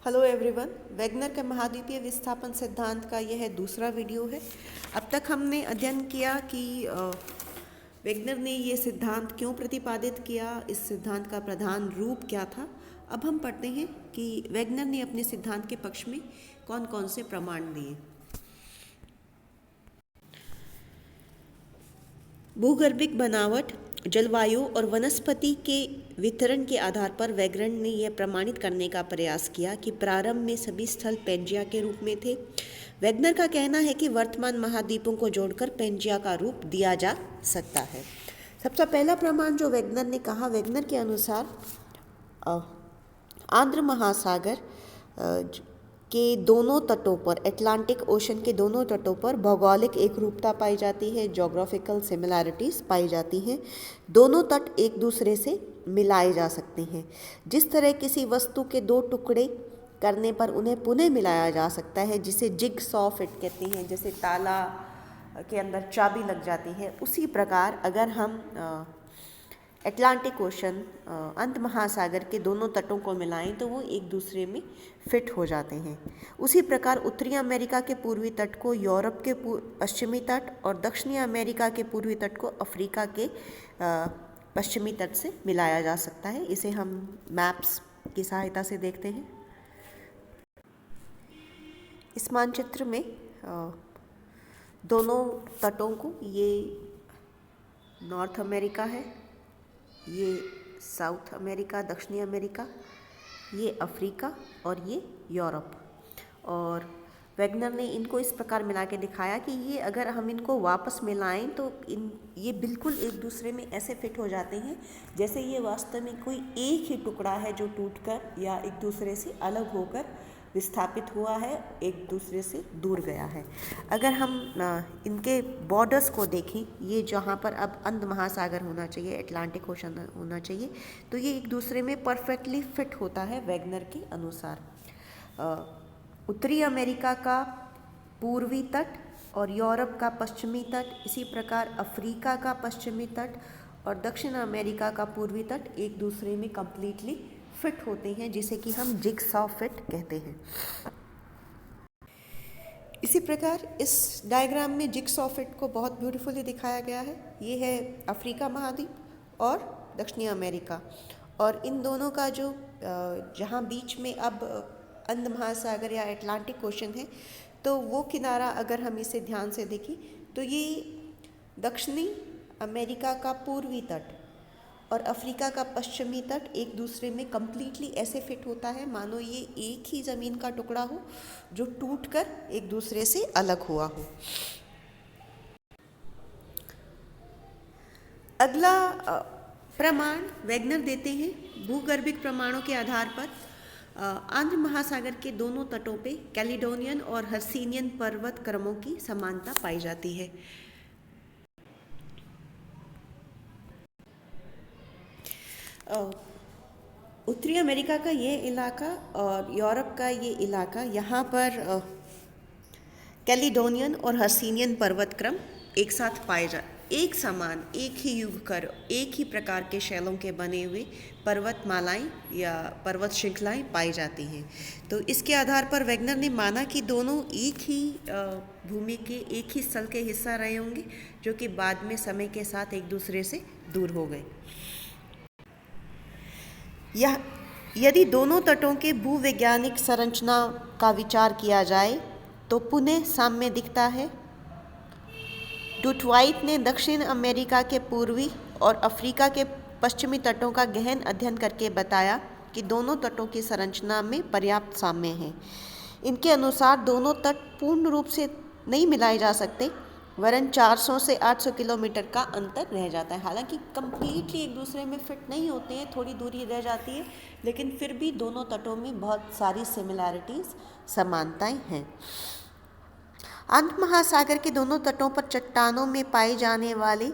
Hello everyone. Wegener के महाद्वीपीय विस्थापन सिद्धांत का यह दूसरा वीडियो है। अब तक हमने अध्ययन किया कि वेगनर ने ये सिद्धांत क्यों प्रतिपादित किया, इस सिद्धांत का प्रधान रूप क्या था। अब हम पढ़ते हैं कि वेगनर ने अपने सिद्धांत के पक्ष में कौन कौन से प्रमाण दिए। भूगर्भिक बनावट, जलवायु और वनस्पति के वितरण के आधार पर वेगनर ने यह प्रमाणित करने का प्रयास किया कि प्रारंभ में सभी स्थल पेंजिया के रूप में थे। वेगनर का कहना है कि वर्तमान महाद्वीपों को जोड़कर पेंजिया का रूप दिया जा सकता है। सबसे पहला प्रमाण जो वेगनर ने कहा, वेगनर के अनुसार आंध्र महासागर के दोनों तटों पर, अटलांटिक ओशन के दोनों तटों पर भौगोलिक एकरूपता पाई जाती है, जोग्राफिकल सिमिलैरिटीज़ पाई जाती हैं। दोनों तट एक दूसरे से मिलाए जा सकते हैं। जिस तरह किसी वस्तु के दो टुकड़े करने पर उन्हें पुनः मिलाया जा सकता है, जिसे जिग सॉ फिट कहते हैं, जैसे ताला के अंदर चाबी लग जाती है, उसी प्रकार अगर हम अटलांटिक ओशन, अंत महासागर के दोनों तटों को मिलाएं तो वो एक दूसरे में फिट हो जाते हैं। उसी प्रकार उत्तरी अमेरिका के पूर्वी तट को यूरोप के पश्चिमी तट और दक्षिणी अमेरिका के पूर्वी तट को अफ्रीका के पश्चिमी तट से मिलाया जा सकता है। इसे हम मैप्स की सहायता से देखते हैं। इस मानचित्र में दोनों तटों को, ये नॉर्थ अमेरिका है, ये साउथ अमेरिका, दक्षिणी अमेरिका, ये अफ्रीका और ये यूरोप। और वेगनर ने इनको इस प्रकार मिला के दिखाया कि ये अगर हम इनको वापस मिलाएं तो ये बिल्कुल एक दूसरे में ऐसे फिट हो जाते हैं जैसे ये वास्तव में कोई एक ही टुकड़ा है जो टूटकर या एक दूसरे से अलग होकर विस्थापित हुआ है, एक दूसरे से दूर गया है। अगर हम इनके बॉर्डर्स को देखें, ये जहाँ पर अब अंध महासागर होना चाहिए, अटलांटिक ओशन होना चाहिए, तो ये एक दूसरे में परफेक्टली फिट होता है वेगनर के अनुसार। उत्तरी अमेरिका का पूर्वी तट और यूरोप का पश्चिमी तट, इसी प्रकार अफ्रीका का पश्चिमी तट और दक्षिण अमेरिका का पूर्वी तट एक दूसरे में कंप्लीटली फिट होते हैं, जिसे कि हम जिगसॉ फिट कहते हैं। इसी प्रकार इस डायग्राम में जिगसॉ फिट को बहुत ब्यूटीफुली दिखाया गया है। ये है अफ्रीका महाद्वीप और दक्षिणी अमेरिका, और इन दोनों का जो जहाँ बीच में अब अंध महासागर या अटलांटिक ओशन है, तो वो किनारा अगर हम इसे ध्यान से देखें तो ये दक्षिणी अमेरिका का पूर्वी तट और अफ्रीका का पश्चिमी तट एक दूसरे में कंप्लीटली ऐसे फिट होता है मानो ये एक ही ज़मीन का टुकड़ा हो जो टूटकर एक दूसरे से अलग हुआ हो। अगला प्रमाण वेगनर देते हैं भूगर्भिक प्रमाणों के आधार पर आंध्र महासागर के दोनों तटों पे कैलिडोनियन और हर्सिनियन पर्वत क्रमों की समानता पाई जाती है। उत्तरी अमेरिका का ये इलाका और यूरोप का ये इलाका, यहाँ पर कैलिडोनियन और हर्सिनियन पर्वत क्रम एक साथ पाए एक समान, एक ही युग कर, एक ही प्रकार के शैलों के बने हुए पर्वतमालाएं या पर्वत श्रृंखलाएं पाई जाती हैं। तो इसके आधार पर वेगनर ने माना कि दोनों एक ही भूमि के, एक ही स्थल के हिस्सा रहे होंगे, जो कि बाद में समय के साथ एक दूसरे से दूर हो गए। यदि दोनों तटों के भूवैज्ञानिक संरचना का विचार किया जाए तो पुनः साम्य दिखता है। डुटवाइट ने दक्षिण अमेरिका के पूर्वी और अफ्रीका के पश्चिमी तटों का गहन अध्ययन करके बताया कि दोनों तटों की संरचना में पर्याप्त साम्य है। इनके अनुसार दोनों तट पूर्ण रूप से नहीं मिलाए जा सकते, वरन 400 से 800 किलोमीटर का अंतर रह जाता है। हालांकि कंप्लीटली एक दूसरे में फिट नहीं होते हैं, थोड़ी दूरी रह जाती है, लेकिन फिर भी दोनों तटों में बहुत सारी सिमिलैरिटीज़, समानताएं हैं। अंत महासागर के दोनों तटों पर चट्टानों में पाए जाने वाले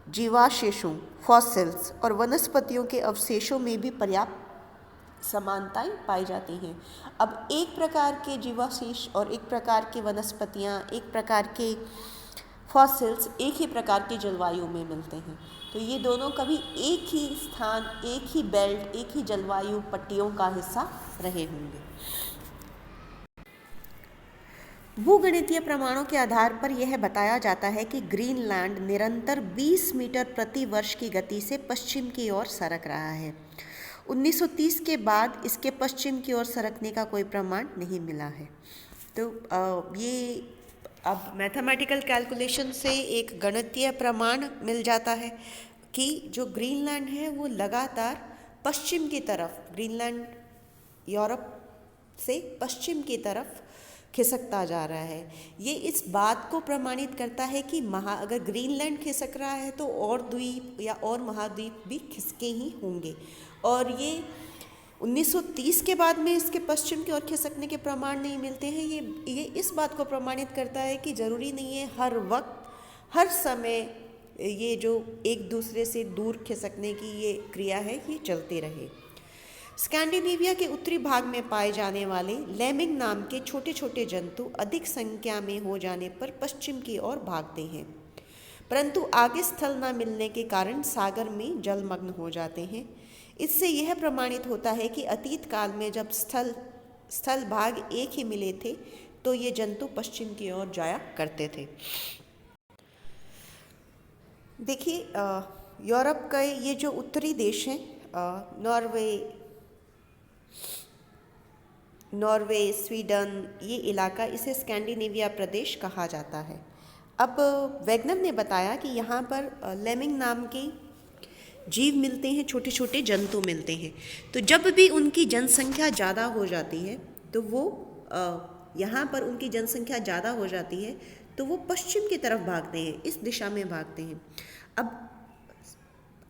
जीवावशेषों, फॉसिल्स और वनस्पतियों के अवशेषों में भी पर्याप्त समानताएं पाई जाती हैं। अब एक प्रकार के जीवावशेष और एक प्रकार की वनस्पतियां, एक प्रकार के फॉसिल्स एक ही प्रकार की जलवायु में मिलते हैं। तो ये दोनों कभी एक ही स्थान, एक ही बेल्ट, एक ही जलवायु पट्टियों का हिस्सा रहे होंगे। भूगणितीय प्रमाणों के आधार पर यह बताया जाता है कि ग्रीनलैंड निरंतर 20 मीटर प्रति वर्ष की गति से पश्चिम की ओर सरक रहा है। 1930 के बाद इसके पश्चिम की ओर सरकने का कोई प्रमाण नहीं मिला है। तो ये अब मैथमेटिकल कैलकुलेशन से एक गणितीय प्रमाण मिल जाता है कि जो ग्रीनलैंड है वो लगातार पश्चिम की तरफ, ग्रीनलैंड यूरोप से पश्चिम की तरफ खिसकता जा रहा है। ये इस बात को प्रमाणित करता है कि अगर ग्रीनलैंड खिसक रहा है तो और द्वीप या और महाद्वीप भी खिसके ही होंगे। और ये 1930 के बाद में इसके पश्चिम की ओर खिसकने के प्रमाण नहीं मिलते हैं। ये इस बात को प्रमाणित करता है कि ज़रूरी नहीं है हर वक्त, हर समय ये जो एक दूसरे से दूर खिसकने की ये क्रिया है ये चलते रहे। स्कैंडिनेविया के उत्तरी भाग में पाए जाने वाले लेमिंग नाम के छोटे छोटे जंतु अधिक संख्या में हो जाने पर पश्चिम की ओर भागते हैं, परंतु आगे स्थल न मिलने के कारण सागर में जलमग्न हो जाते हैं। इससे यह प्रमाणित होता है कि अतीत काल में जब स्थल भाग एक ही मिले थे तो ये जंतु पश्चिम की ओर जाया करते थे। देखिए, यूरोप का ये जो उत्तरी देश हैं, नॉर्वे, स्वीडन, ये इलाका, इसे स्कैंडिनेविया प्रदेश कहा जाता है। अब वैगनर ने बताया कि यहाँ पर लेमिंग नाम के जीव मिलते हैं, छोटे छोटे जंतु मिलते हैं। तो जब भी उनकी जनसंख्या ज़्यादा हो जाती है तो वो यहाँ पर उनकी जनसंख्या ज़्यादा हो जाती है तो वो पश्चिम की तरफ भागते हैं, इस दिशा में भागते हैं। अब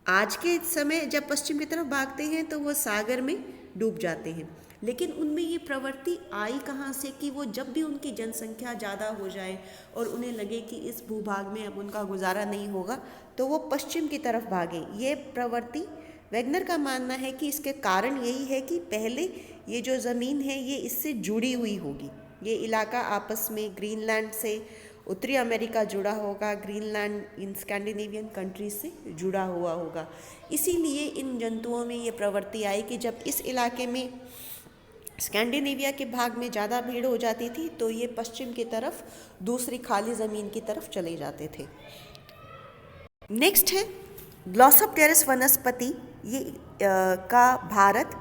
आज के समय जब पश्चिम की तरफ भागते हैं तो वो सागर में डूब जाते हैं, लेकिन उनमें ये प्रवृत्ति आई कहाँ से कि वो जब भी उनकी जनसंख्या ज़्यादा हो जाए और उन्हें लगे कि इस भूभाग में अब उनका गुजारा नहीं होगा तो वो पश्चिम की तरफ भागे। ये प्रवृत्ति, वैगनर का मानना है कि इसके कारण यही है कि पहले ये जो ज़मीन है ये इससे जुड़ी हुई होगी। ये इलाका आपस में ग्रीनलैंड से उत्तरी अमेरिका जुड़ा होगा, ग्रीनलैंड इन स्कैंडिनेवियन कंट्रीज से जुड़ा हुआ होगा। इसीलिए इन जंतुओं में ये प्रवृत्ति आई कि जब इस इलाके में स्कैंडिनेविया के भाग में ज़्यादा भीड़ हो जाती थी तो ये पश्चिम की तरफ दूसरी खाली ज़मीन की तरफ चले जाते थे। नेक्स्ट है ग्लॉसोप्टेरिस वनस्पति। ये का भारत,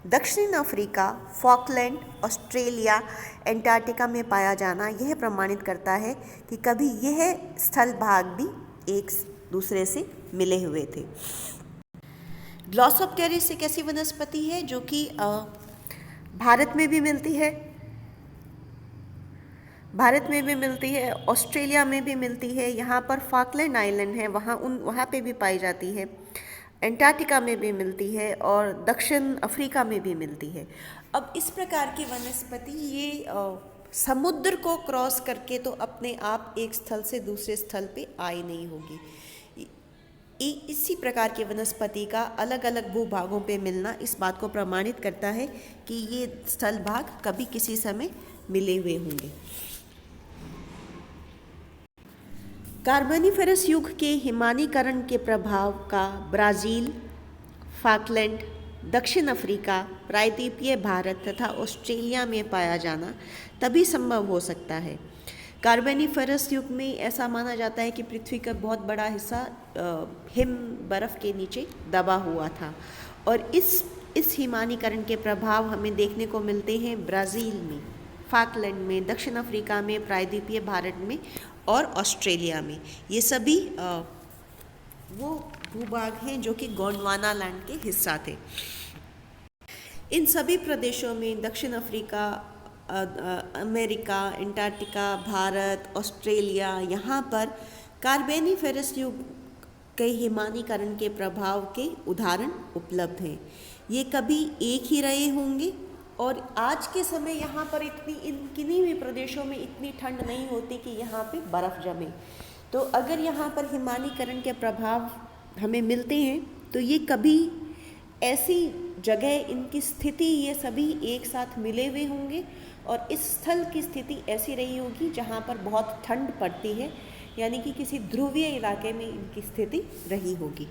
दक्षिण अफ्रीका, फॉकलैंड, ऑस्ट्रेलिया, एंटार्क्टिका में पाया जाना यह प्रमाणित करता है कि कभी यह स्थल भाग भी एक दूसरे से मिले हुए थे। ग्लॉसोप्टेरिस एक ऐसी वनस्पति है जो कि भारत में भी मिलती है, ऑस्ट्रेलिया में भी मिलती है। यहाँ पर फॉकलैंड आइलैंड है, वहाँ पे भी पाई जाती है, एंटार्क्टिका में भी मिलती है और दक्षिण अफ्रीका में भी मिलती है। अब इस प्रकार की वनस्पति ये समुद्र को क्रॉस करके तो अपने आप एक स्थल से दूसरे स्थल पे आई नहीं होगी। इसी प्रकार की वनस्पति का अलग अलग भूभागों पे मिलना इस बात को प्रमाणित करता है कि ये स्थल भाग कभी किसी समय मिले हुए होंगे। कार्बोनिफेरस युग के हिमानीकरण के प्रभाव का ब्राज़ील, फॉकलैंड, दक्षिण अफ्रीका, प्रायद्वीपीय भारत तथा ऑस्ट्रेलिया में पाया जाना तभी संभव हो सकता है। कार्बोनिफेरस युग में ऐसा माना जाता है कि पृथ्वी का बहुत बड़ा हिस्सा हिम बर्फ़ के नीचे दबा हुआ था और इस हिमानीकरण के प्रभाव हमें देखने को मिलते हैं ब्राज़ील में, फॉकलैंड में, दक्षिण अफ्रीका में, प्रायद्वीपीय भारत में और ऑस्ट्रेलिया में। ये सभी वो भूभाग हैं जो कि गोंडवाना लैंड के हिस्सा थे। इन सभी प्रदेशों में दक्षिण Africa, America, Antarctica, Bharat, Australia, यहाँ पर कार्बोनिफेरस युग के हिमानीकरण के प्रभाव के उदाहरण उपलब्ध हैं। ये कभी एक ही रहे होंगे और आज के समय यहाँ पर किन्हीं भी प्रदेशों में इतनी ठंड नहीं होती कि यहाँ पे बर्फ़ जमे। तो अगर यहाँ पर हिमानीकरण के प्रभाव हमें मिलते हैं तो ये कभी ऐसी जगह, इनकी स्थिति ये सभी एक साथ मिले हुए होंगे और इस स्थल की स्थिति ऐसी रही होगी जहाँ पर बहुत ठंड पड़ती है यानी कि किसी ध्रुवीय इलाके में इनकी स्थिति रही होगी।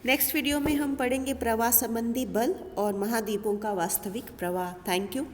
नेक्स्ट वीडियो में हम पढ़ेंगे प्रवाह संबंधी बल और महाद्वीपों का वास्तविक प्रवाह। Thank you.